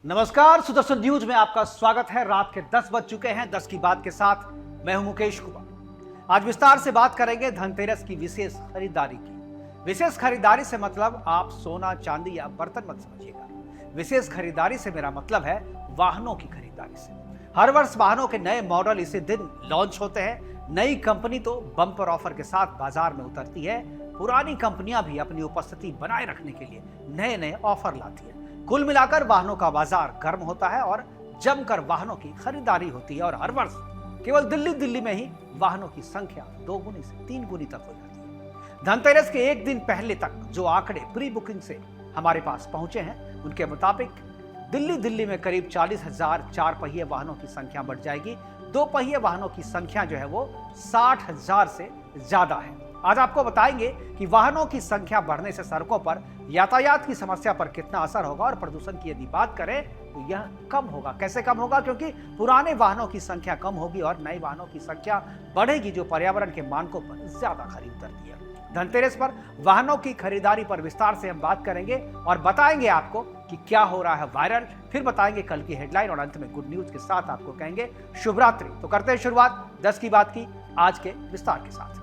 नमस्कार, सुदर्शन न्यूज में आपका स्वागत है। रात के 10 बज चुके हैं। 10 की बात के साथ मैं हूं मुकेश कुमार। आज विस्तार से बात करेंगे धनतेरस की विशेष खरीदारी की। विशेष खरीदारी से मतलब आप सोना, चांदी या बर्तन मत समझिएगा। विशेष खरीदारी से मेरा मतलब है वाहनों की खरीदारी से। हर वर्ष वाहनों के नए मॉडल इसी दिन लॉन्च होते हैं। नई कंपनी तो बम्पर ऑफर के साथ बाजार में उतरती है, पुरानी कंपनियां भी अपनी उपस्थिति बनाए रखने के लिए नए नए ऑफर लाती है। कुल मिलाकर वाहनों का बाजार गर्म होता है और जमकर वाहनों की खरीदारी होती है। और हर वर्ष केवल दिल्ली में ही वाहनों की संख्या 2 गुनी से 3 गुनी तक हो जाती है। धनतेरस के एक दिन पहले तक जो आंकड़े प्री बुकिंग से हमारे पास पहुंचे हैं, उनके मुताबिक दिल्ली में करीब 40,000 4 पहिए वाहनों की संख्या बढ़ जाएगी। 2 पहिए वाहनों की संख्या जो है वो 60,000 से ज्यादा है। आज आपको बताएंगे कि वाहनों की संख्या बढ़ने से सड़कों पर यातायात की समस्या पर कितना असर होगा और प्रदूषण की यदि बात करें तो यह कम होगा। कैसे कम होगा? क्योंकि पुराने वाहनों की संख्या कम होगी और नए वाहनों की संख्या बढ़ेगी, जो पर्यावरण के मानकों पर ज्यादा खरी उतरती है। धनतेरस पर वाहनों की खरीदारी पर विस्तार से हम बात करेंगे और बताएंगे आपको कि क्या हो रहा है वायरल। फिर बताएंगे कल की हेडलाइन और अंत में गुड न्यूज के साथ आपको कहेंगे शुभ रात्रि। तो करते हैं शुरुआत 10 की बात की आज के विस्तार के साथ।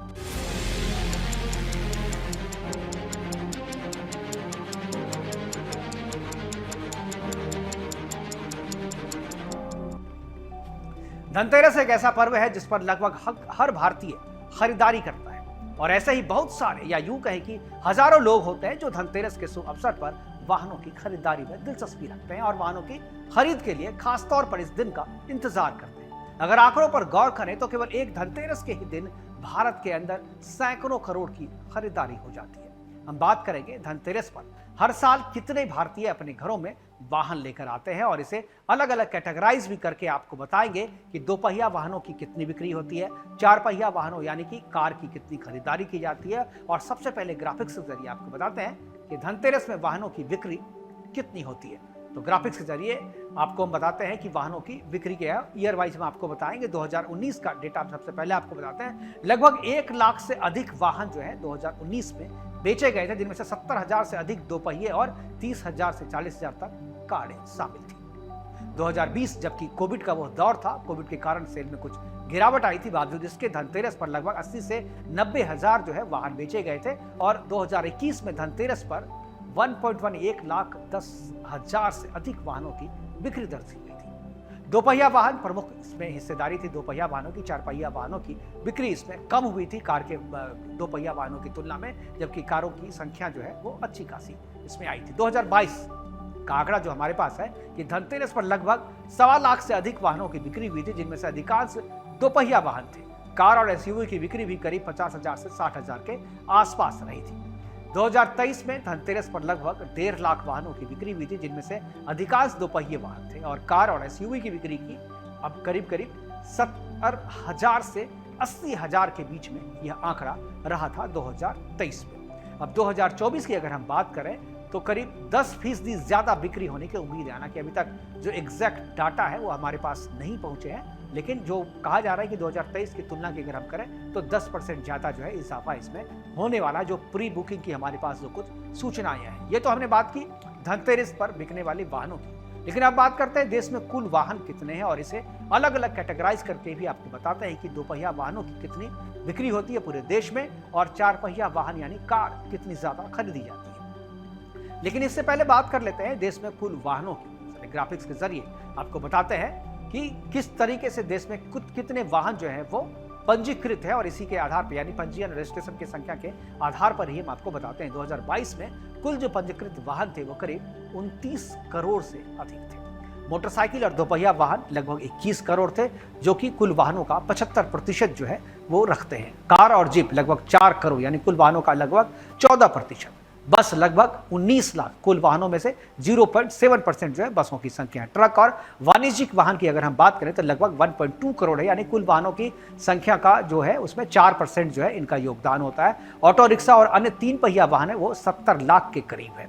धनतेरस एक ऐसा पर्व है जिस पर लगभग हर भारतीय खरीदारी करता है और ऐसे ही बहुत सारे या यूं कहें कि हजारों लोग होते हैं जो धनतेरस के शुभ अवसर पर वाहनों की खरीदारी में दिलचस्पी रखते हैं और वाहनों की खरीद के लिए खास तौर पर इस दिन का इंतजार करते हैं। अगर आंकड़ों पर गौर करें तो केवल एक धनतेरस के ही दिन भारत के अंदर सैकड़ों करोड़ की खरीदारी हो जाती है। हम बात करेंगे धनतेरस पर हर साल कितने भारतीय अपने घरों में वाहन लेकर आते हैं और इसे अलग अलग कैटेगराइज भी करके आपको बताएंगे कि 2 पहिया वाहनों की कितनी बिक्री होती है, 4 पहिया वाहनों यानी कि कार की कितनी खरीदारी की जाती है। और सबसे पहले ग्राफिक्स के जरिए आपको बताते हैं कि धनतेरस में वाहनों की बिक्री कितनी होती है। तो ग्राफिक्स के जरिए आपको हम बताते हैं कि वाहनों की बिक्री क्या है। ईयर वाइज में आपको बताएंगे। 2019 का डेटा सबसे पहले आपको बताते हैं। लगभग 1 लाख से अधिक वाहन जो है 2019 में बेचे गए थे, जिनमें से 70,000 से अधिक 2 पहिए और 30,000 से 40,000 तक कारें शामिल थी। 2020 जबकि कोविड का वो दौर था, कोविड के कारण सेल में कुछ गिरावट आई थी, बावजूद इसके धनतेरस पर लगभग 80 से 90,000 जो है वाहन बेचे गए थे। और 2021 में धनतेरस पर 1.1 लाख 10,000 से अधिक वाहनों की बिक्री दर्ज की गई थी। 2 पहिया वाहन प्रमुख इसमें हिस्सेदारी थी 2 पहिया वाहनों की। 4 पहिया वाहनों की बिक्री इसमें कम हुई थी कार के 2 पहिया वाहनों की तुलना में, जबकि कारों की संख्या जो है वो अच्छी खासी इसमें आई थी। 2022 का आंकड़ा जो हमारे पास है कि धनतेरस पर लगभग 1.25 लाख से अधिक वाहनों की बिक्री हुई थी, जिनमें से अधिकांश 2 पहिया वाहन थे। कार और एसयूवी की बिक्री भी करीब 50,000 से 60,000 के आसपास रही थी। 2023 में धनतेरस पर लगभग 1.5 लाख वाहनों की बिक्री हुई थी, जिनमें से अधिकांश 2 पहिए वाहन थे। और कार और एसयूवी की बिक्री की अब करीब 70,000 से 80,000 के बीच में यह आंकड़ा रहा था 2023 में। अब 2024 की अगर हम बात करें तो करीब 10% ज्यादा बिक्री होने की उम्मीद है। हालांकि अभी तक जो एग्जैक्ट डाटा है वो हमारे पास नहीं पहुंचे हैं, लेकिन जो कहा जा रहा है कि 2023 की तुलना की अगर हम करें तो 10% ज्यादा जो है इजाफा इसमें होने वाला, जो प्री बुकिंग की हमारे पास जो कुछ सूचनाएं हैं। ये तो हमने बात की धनतेरस पर बिकने वाले वाहनों की, लेकिन अब बात करते हैं देश में कुल वाहन कितने हैं और इसे अलग अलग कैटेगराइज करके भी आपको बताते हैं कि 2 पहिया वाहनों की कितनी बिक्री होती है पूरे देश में और 4 पहिया वाहन यानी कार कितनी ज्यादा खरीदी जाती है। लेकिन इससे पहले बात कर लेते हैं देश में कुल वाहनों की। ग्राफिक्स के जरिए आपको बताते हैं कि किस तरीके से देश में कितने वाहन जो है वो पंजीकृत है और इसी के आधार पर यानी पंजीयन रजिस्ट्रेशन की संख्या के आधार पर ही हम आपको बताते हैं। 2022 में कुल जो पंजीकृत वाहन थे वो करीब 29 करोड़ से अधिक थे। मोटरसाइकिल और 2 पहिया वाहन लगभग 21 करोड़ थे, जो कि कुल वाहनों का 75% जो है वो रखते हैं। कार और जीप लगभग 4 करोड़ यानी कुल वाहनों का लगभग 14%। बस लगभग 19 लाख, कुल वाहनों में से 0.7% जो है बसों की संख्या है। ट्रक और वाणिज्यिक वाहन की अगर हम बात करें तो लगभग 1.2 करोड़ है, यानी कुल वाहनों की संख्या का जो है उसमें 4% जो है इनका योगदान होता है। ऑटो रिक्शा और अन्य 3 पहिया वाहन है वो 70 लाख के करीब है।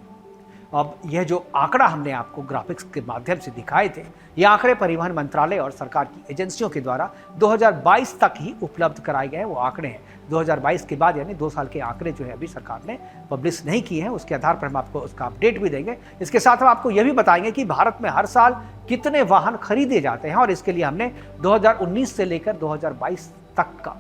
अब यह जो आंकड़ा हमने आपको ग्राफिक्स के माध्यम से दिखाए थे, ये आंकड़े परिवहन मंत्रालय और सरकार की एजेंसियों के द्वारा 2022 तक ही उपलब्ध कराए गए वो आंकड़े हैं। 2022 के बाद यानी 2 साल के आंकड़े जो है अभी सरकार ने पब्लिश नहीं किए हैं, उसके आधार पर हम आपको उसका अपडेट भी देंगे। इसके साथ हम आपको यह भी बताएंगे कि भारत में हर साल कितने वाहन खरीदे जाते हैं, और इसके लिए हमने 2019 से लेकर 2022 तक का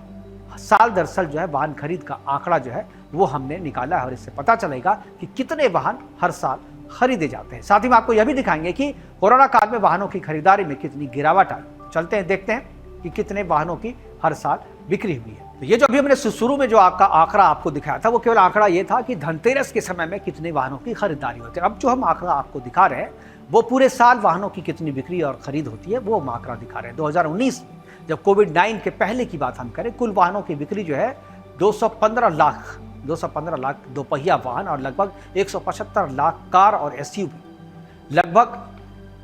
साल दर साल जो है वाहन खरीद का आंकड़ा जो है वो हमने निकाला है, और इससे पता चलेगा कि कितने वाहन हर साल खरीदे जाते हैं। साथ ही में आपको यह भी दिखाएंगे कि कोरोना काल में वाहनों की खरीदारी में कितनी गिरावट आई। चलते हैं, देखते हैं कि कितने वाहनों की हर साल बिक्री हुई है। तो ये जो अभी हमने शुरू में जो आपका आंकड़ा आपको दिखाया था, वो केवल आंकड़ा ये था कि धनतेरस के समय में कितने वाहनों की खरीदारी होती है। अब जो हम आंकड़ा आपको दिखा रहे हैं वो पूरे साल वाहनों की कितनी बिक्री और खरीद होती है वो हम आंकड़ा दिखा रहे हैं। 2019 में जब कोविड-19 के पहले की बात हम करें, कुल वाहनों की बिक्री जो है 215 लाख दोपहिया वाहन और लगभग 175 लाख कार और एसयूवी, लगभग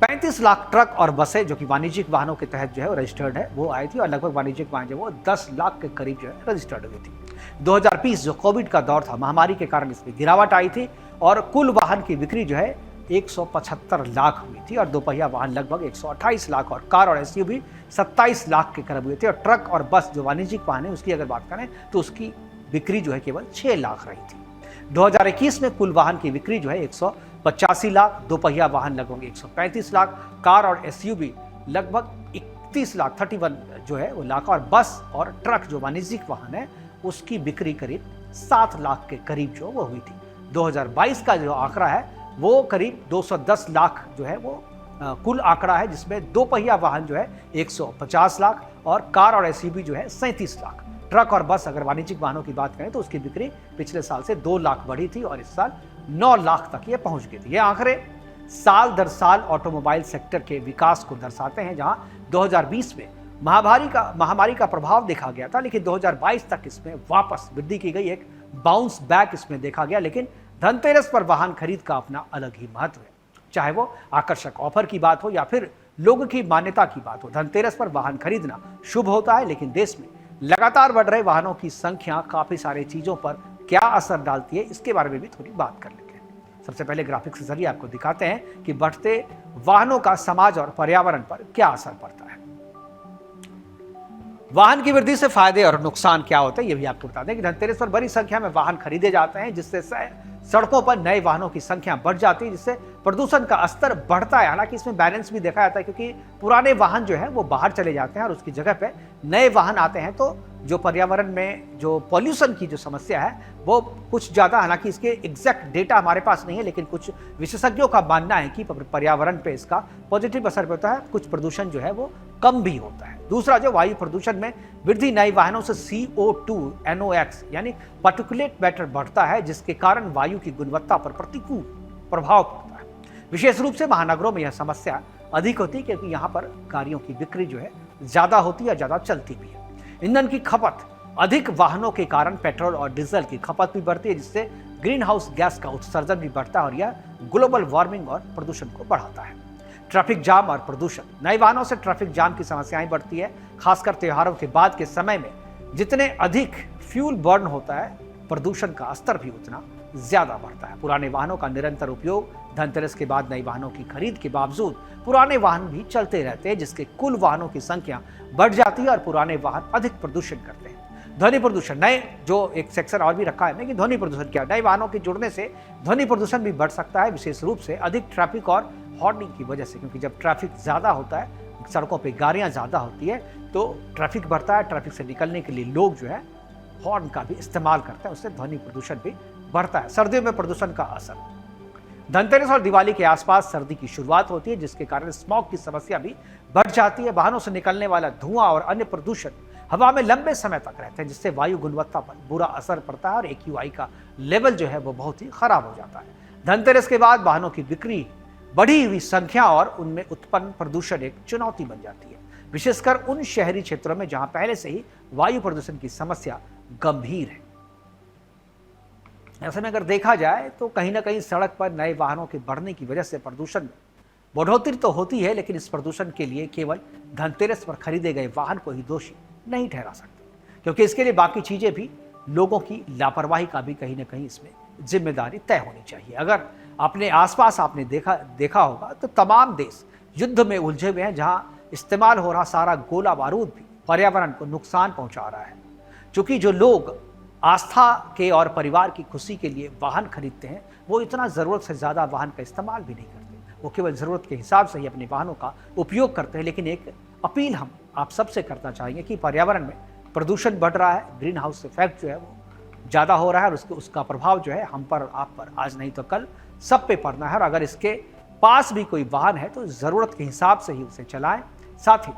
35 लाख ट्रक और बसें जो कि वाणिज्यिक वाहनों के तहत जो है रजिस्टर्ड है वो आई थी, और लगभग वाणिज्यिक वाहन जो वो 10 लाख के करीब जो है रजिस्टर्ड हुई थी। 2020 जो कोविड का दौर था, महामारी के कारण इसमें गिरावट आई थी और कुल वाहन की बिक्री जो है 175 लाख हुई थी, और दोपहिया वाहन लगभग 128 लाख और कार और एसयूवी 27 लाख के करीब हुए थे, और ट्रक और बस जो वाणिज्यिक वाहन है उसकी अगर बात करें तो उसकी बिक्री जो है केवल 6 लाख रही थी। 2021 में कुल वाहन की बिक्री जो है 185 लाख, दोपहिया वाहन लगभग 135 लाख, कार और एसयूवी लगभग 31 लाख 31 जो है वो लाख, और बस और ट्रक जो वाणिज्यिक वाहन है उसकी बिक्री करीब 7 लाख के करीब जो वो हुई थी। 2022 का जो आंकड़ा है वो करीब 210 लाख जो है वो कुल आंकड़ा है, जिसमें दोपहिया वाहन जो है 150 लाख और कार और एसयूवी जो है 37 लाख। ट्रक और बस अगर वाणिज्यिक वाहनों की बात करें तो उसकी बिक्री पिछले साल से 2 लाख बढ़ी थी और इस साल 9 लाख तक ये पहुंच गई थी। ये आंकड़े साल दर साल ऑटोमोबाइल सेक्टर के विकास को दर्शाते हैं, जहां 2020 में महामारी का प्रभाव देखा गया था, लेकिन 2022 तक इसमें वापस वृद्धि की गई, एक बाउंस बैक इसमें देखा गया। लेकिन धनतेरस पर वाहन खरीद का अपना अलग ही महत्व है, चाहे वो आकर्षक ऑफर की बात हो या फिर लोगों की मान्यता की बात हो। धनतेरस पर वाहन खरीदना शुभ होता है, लेकिन देश में लगातार बढ़ रहे वाहनों की संख्या काफी सारी चीजों पर क्या असर डालती है, इसके बारे में भी थोड़ी बात कर लेते हैं। सबसे पहले ग्राफिक्स के जरिए आपको दिखाते हैं कि बढ़ते वाहनों का समाज और पर्यावरण पर क्या असर पड़ता है। वाहन की वृद्धि से फायदे और नुकसान क्या होते हैं, ये भी आपको बता दें कि धनतेरस पर बड़ी संख्या में वाहन खरीदे जाते हैं, जिससे सड़कों पर नए वाहनों की संख्या बढ़ जाती है, जिससे प्रदूषण का स्तर बढ़ता है। हालांकि इसमें बैलेंस भी देखा जाता है, क्योंकि पुराने वाहन जो है वो बाहर चले जाते हैं और उसकी जगह पे नए वाहन आते हैं, तो जो पर्यावरण में जो पॉल्यूशन की जो समस्या है वो कुछ ज़्यादा, हालांकि इसके एग्जैक्ट डेटा हमारे पास नहीं है, लेकिन कुछ विशेषज्ञों का मानना है कि पर्यावरण पे इसका पॉजिटिव असर होता है, कुछ प्रदूषण जो है वो कम भी होता है। दूसरा, जो वायु प्रदूषण में वृद्धि नए वाहनों से CO2 NOx यानी पार्टिकुलेट मैटर बढ़ता है, जिसके कारण वायु की गुणवत्ता पर प्रतिकूल प्रभाव पड़ता है। विशेष रूप से महानगरों में यह समस्या अधिक होती है, क्योंकि यहाँ पर गाड़ियों की बिक्री जो है ज्यादा होती है, ज्यादा चलती भी है। ईंधन की खपत, अधिक वाहनों के कारण पेट्रोल और डीजल की खपत भी बढ़ती है, जिससे ग्रीन हाउस गैस का उत्सर्जन भी बढ़ता है और यह ग्लोबल वार्मिंग और प्रदूषण को बढ़ाता है। ट्रैफिक जाम और प्रदूषण, नए वाहनों से ट्रैफिक जाम की समस्याएं बढ़ती है, खासकर त्योहारों के बाद के समय में जितने अधिक फ्यूल बर्न होता है, प्रदूषण का स्तर भी उतना ज्यादा बढ़ता है। पुराने वाहनों का निरंतर उपयोग, धनतेरस के बाद नए वाहनों की खरीद के बावजूद पुराने वाहन भी चलते रहते हैं, जिसके कुल वाहनों की संख्या बढ़ जाती है और पुराने वाहन अधिक प्रदूषण करते हैं। ध्वनि प्रदूषण, नए जो एक सेक्शन और भी रखा है ना कि ध्वनि प्रदूषण क्या, नए वाहनों के जुड़ने से ध्वनि प्रदूषण भी बढ़ सकता है, विशेष रूप से अधिक ट्रैफिक और हॉर्निंग की वजह से, क्योंकि जब ट्रैफिक ज़्यादा होता है, सड़कों पे गाड़ियाँ ज़्यादा होती है तो ट्रैफिक बढ़ता है। ट्रैफिक से निकलने के लिए लोग जो है हॉर्न का भी इस्तेमाल करते हैं, उससे ध्वनि प्रदूषण भी बढ़ता है। सर्दियों में प्रदूषण का असर, धनतेरस और दिवाली के आसपास सर्दी की शुरुआत होती है, जिसके कारण स्मॉग की समस्या भी बढ़ जाती है। वाहनों से निकलने वाला धुआं और अन्य प्रदूषण हवा में लंबे समय तक रहते हैं, जिससे वायु गुणवत्ता पर बुरा असर पड़ता है और AQI का लेवल जो है वो बहुत ही खराब हो जाता है। धनतेरस के बाद वाहनों की बिक्री, बढ़ी हुई संख्या और उनमें उत्पन्न प्रदूषण एक चुनौती बन जाती है, विशेषकर उन शहरी क्षेत्रों में जहां पहले से ही वायु प्रदूषण की समस्या गंभीर है। ऐसे में अगर देखा जाए तो कहीं ना कहीं सड़क पर नए वाहनों के बढ़ने की वजह से प्रदूषण में बढ़ोतरी तो होती है, लेकिन इस प्रदूषण के लिए केवल धनतेरस पर खरीदे गए वाहन को ही दोषी नहीं ठहरा सकते, क्योंकि इसके लिए बाकी चीजें भी, लोगों की लापरवाही का भी कहीं ना कहीं इसमें जिम्मेदारी तय होनी चाहिए। अगर अपने आसपास आपने देखा होगा तो तमाम देश युद्ध में उलझे हुए हैं, जहां इस्तेमाल हो रहा सारा गोला बारूद भी पर्यावरण को नुकसान पहुंचा रहा है। क्योंकि जो लोग आस्था के और परिवार की खुशी के लिए वाहन खरीदते हैं, वो इतना ज़रूरत से ज़्यादा वाहन का इस्तेमाल भी नहीं करते। वो केवल ज़रूरत के हिसाब से ही अपने वाहनों का उपयोग करते हैं। लेकिन एक अपील हम आप सबसे करना चाहेंगे कि पर्यावरण में प्रदूषण बढ़ रहा है, ग्रीन हाउस इफेक्ट जो है वो ज़्यादा हो रहा है, और उसका प्रभाव जो है हम पर, आप पर आज नहीं तो कल सब पे पड़ना है। और अगर इसके पास भी कोई वाहन है तो ज़रूरत के हिसाब से ही उसे चलाएं। साथ ही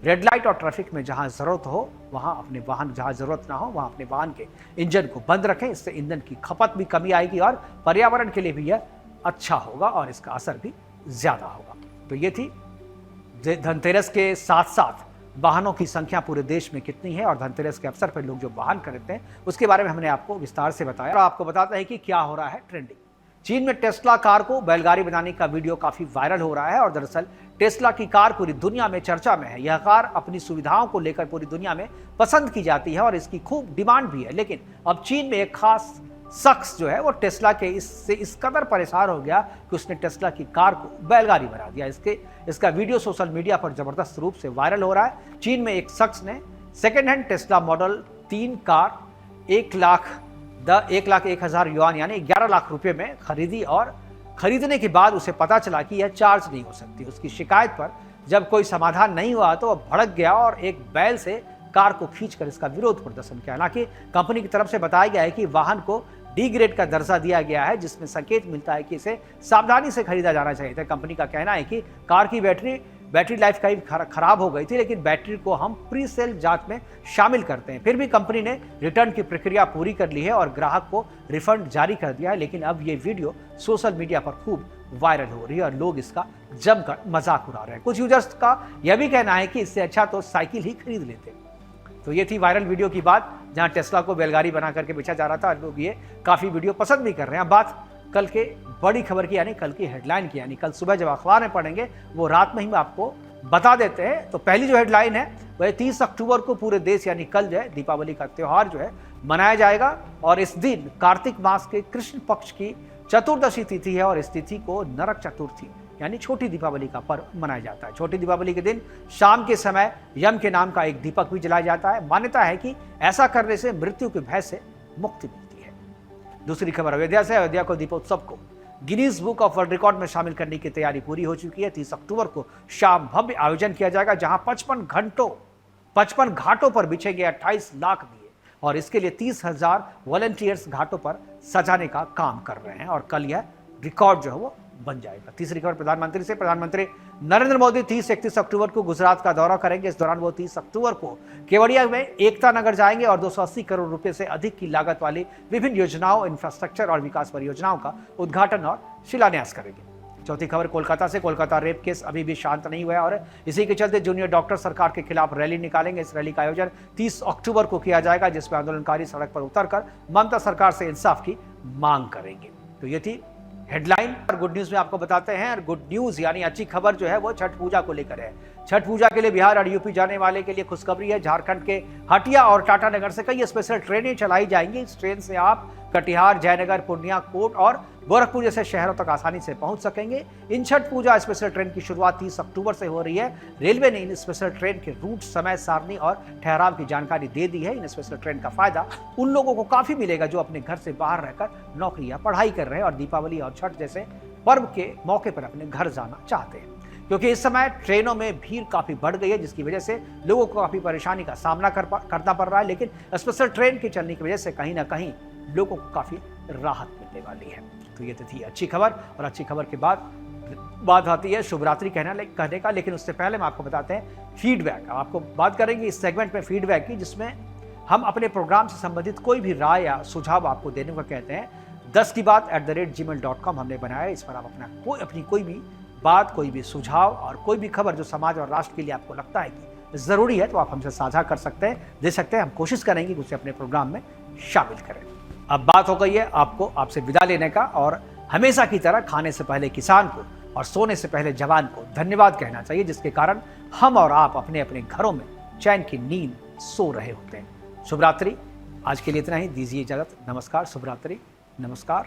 रेड लाइट और ट्रैफिक में जहां ज़रूरत हो वहां अपने वाहन, जहां ज़रूरत ना हो वहां अपने वाहन के इंजन को बंद रखें। इससे ईंधन की खपत भी कमी आएगी और पर्यावरण के लिए भी यह अच्छा होगा और इसका असर भी ज़्यादा होगा। तो ये थी धनतेरस के साथ साथ वाहनों की संख्या पूरे देश में कितनी है और धनतेरस के अवसर पर लोग जो वाहन खरीदते हैं उसके बारे में हमने आपको विस्तार से बताया। और आपको बताते हैं कि क्या हो रहा है ट्रेंडिंग। चीन में टेस्ला कार को बैलगाड़ी बनाने का वीडियो काफी वायरल हो रहा है और दरअसल टेस्ला की कार पूरी दुनिया में चर्चा में है। यह कार अपनी सुविधाओं को लेकर पूरी दुनिया में पसंद की जाती है और इसकी खूब डिमांड भी है। लेकिन अब चीन में एक खास शख्स जो है वो टेस्ला के इससे इस कदर परेशान हो गया कि उसने टेस्ला की कार को बैलगाड़ी बना दिया। इसका वीडियो सोशल मीडिया पर जबरदस्त रूप से वायरल हो रहा है। चीन में एक शख्स ने second hand Tesla model 3 car 1,01,000 yuan यानी 11 लाख रुपए में खरीदी और खरीदने के बाद उसे पता चला कि यह चार्ज नहीं हो सकती। उसकी शिकायत पर जब कोई समाधान नहीं हुआ तो वह भड़क गया और एक बैल से कार को खींचकर इसका विरोध प्रदर्शन किया। हालांकि कंपनी की तरफ से बताया गया है कि वाहन को डी ग्रेड का दर्जा दिया गया है, जिसमें संकेत मिलता है कि इसे सावधानी से खरीदा जाना चाहिए था। कंपनी का कहना है कि कार की बैटरी लाइफ कई खराब हो गई थी, लेकिन बैटरी को हम प्री सेल जांच में शामिल करते हैं। फिर भी कंपनी ने रिटर्न की प्रक्रिया पूरी कर ली है और ग्राहक को रिफंड जारी कर दिया है। लेकिन अब ये वीडियो सोशल मीडिया पर खूब वायरल हो रही है और लोग इसका जमकर मजाक उड़ा रहे हैं। कुछ यूजर्स का यह भी कहना है कि इससे अच्छा तो साइकिल ही खरीद लेते। तो ये थी वायरल वीडियो की बात, जहां टेस्ला को बैलगाड़ी बना करके बेचा जा रहा था। लोग ये काफी वीडियो पसंद भी कर रहे हैं। बात कल के बड़ी खबर की, यानी कल की हेडलाइन की, यानी कल सुबह जब अखबार में पढ़ेंगे वो रात में ही आपको बता देते हैं। तो पहली जो हेडलाइन है वह 30 अक्टूबर को पूरे देश यानी कल जो है दीपावली का त्योहार जो है मनाया जाएगा और इस दिन कार्तिक मास के कृष्ण पक्ष की चतुर्दशी तिथि है और इस तिथि को नरक चतुर्थी यानी छोटी दीपावली का पर्व मनाया जाता है। छोटी दीपावली के दिन शाम के समय यम के नाम का एक दीपक भी जलाया जाता है। मान्यता है कि ऐसा करने से मृत्यु के भय से मुक्ति मिलती है। दूसरी खबर अयोध्या से। अयोध्या को दीपोत्सव को Guinness book of world record में शामिल करने की तैयारी पूरी हो चुकी है। 30 अक्टूबर को शाम भव्य आयोजन किया जाएगा, जहां 55 घाटों पर बिछे गए 28 लाख दिए और इसके लिए 30,000 वॉलंटियर्स घाटों पर सजाने का काम कर रहे हैं और कल यह रिकॉर्ड जो है वो बन जाएगा। तीसरी खबर प्रधानमंत्री से। प्रधानमंत्री नरेंद्र मोदी 30-31 अक्टूबर को गुजरात का दौरा करेंगे। इस दौरान वो 30 अक्टूबर को केवड़िया में एकता नगर जाएंगे और 280 करोड़ रुपए से अधिक की लागत वाली विभिन्न योजनाओं, इंफ्रास्ट्रक्चर और विकास परियोजनाओं का उद्घाटन और शिलान्यास करेंगे। चौथी खबर कोलकाता से। कोलकाता रेप केस अभी भी शांत नहीं हुआ है और इसी के चलते जूनियर डॉक्टर सरकार के खिलाफ रैली निकालेंगे। इस रैली का आयोजन 30 अक्टूबर को किया जाएगा, जिसमें आंदोलनकारी सड़क पर उतरकर ममता सरकार से इंसाफ की मांग करेंगे। तो ये थी हेडलाइन। और गुड न्यूज में आपको बताते हैं, और गुड न्यूज यानी अच्छी खबर जो है वो छठ पूजा को लेकर है। छठ पूजा के लिए बिहार और यूपी जाने वाले के लिए खुशखबरी है। झारखंड के हटिया और टाटानगर से कई स्पेशल ट्रेनें चलाई जाएंगी। इस ट्रेन से आप कटिहार, जयनगर, पूर्णिया, कोट और गोरखपुर जैसे शहरों तक आसानी से पहुंच सकेंगे। इन छठ पूजा स्पेशल ट्रेन की शुरुआत 30 अक्टूबर से हो रही है। रेलवे ने इन स्पेशल ट्रेन के रूट, समय सारणी और ठहराव की जानकारी दे दी है। इन स्पेशल ट्रेन का फायदा उन लोगों को काफी मिलेगा जो अपने घर से बाहर रहकर नौकरी या पढ़ाई कर रहे हैं और दीपावली और छठ जैसे पर्व के मौके पर अपने घर जाना चाहते हैं, क्योंकि इस समय ट्रेनों में भीड़ काफी बढ़ गई है, जिसकी वजह से लोगों को काफी परेशानी का सामना करना पड़ रहा है। लेकिन स्पेशल ट्रेन के चलने की वजह से कहीं ना कहीं लोगों को काफी राहत मिलने वाली है। तो ये तो थी अच्छी खबर। और अच्छी खबर के बाद बात आती है शुभरात्रि कहने का, लेकिन उससे पहले हम आपको बताते हैं फीडबैक। आपको बात करेंगे इस सेगमेंट में फीडबैक की, जिसमें हम अपने प्रोग्राम से संबंधित कोई भी राय या सुझाव आपको देने को कहते हैं। 10kibaat@gmail.com हमने बनाया है। इस पर आप अपनी कोई भी बात, कोई भी सुझाव और कोई भी खबर जो समाज और राष्ट्र के लिए आपको लगता है कि जरूरी है, तो आप हमसे साझा कर सकते हैं, दे सकते हैं। हम कोशिश करेंगे कि उसे अपने प्रोग्राम में शामिल करें। अब बात हो गई है आपसे विदा लेने का, और हमेशा की तरह खाने से पहले किसान को और सोने से पहले जवान को धन्यवाद कहना चाहिए, जिसके कारण हम और आप अपने अपने घरों में चैन की नींद सो रहे होते हैं। शुभ रात्रि। आज के लिए इतना ही, दीजिए इजाजत। नमस्कार, शुभ रात्रि, नमस्कार।